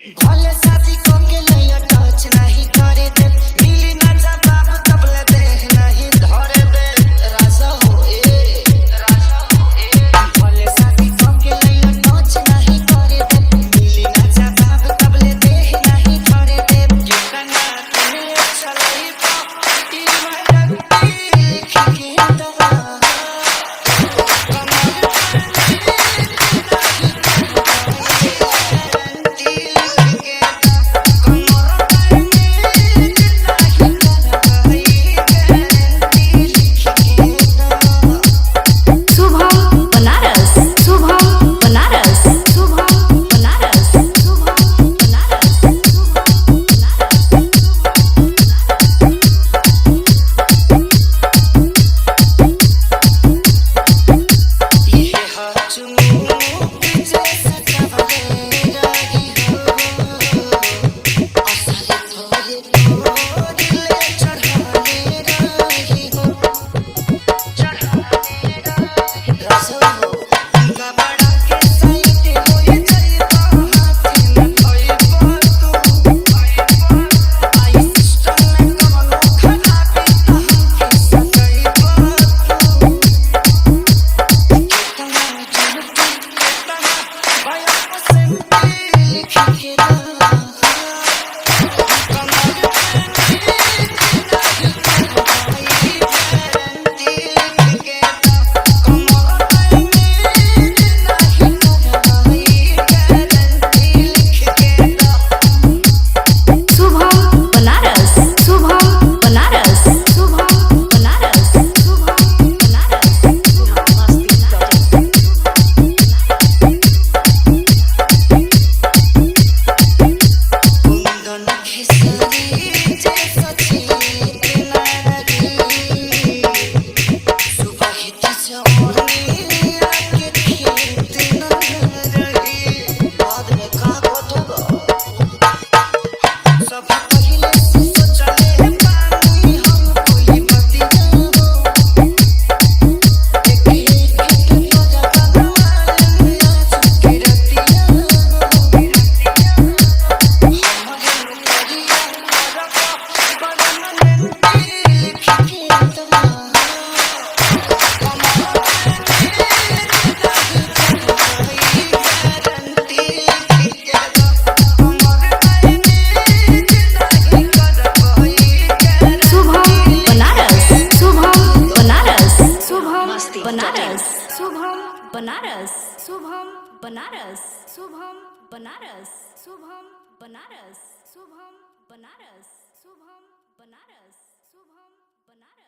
भले शादी को के लिए टच नहीं करे दे, मिली ना जवाब तबले दे नहीं धरे दे। राजा हो ए, राजा हो ए। भले शादी को के लिए टच नहीं करे दे, मिली ना जवाब तबले दे नहीं धरे दे। ये कन्या तेरे चलाई तो ई मरती लिख के दवा। बनारस शुभम बनारस शुभम बनारस शुभम बनारस शुभम बनारस शुभम बनारस शुभम बनारस शुभम बनारस।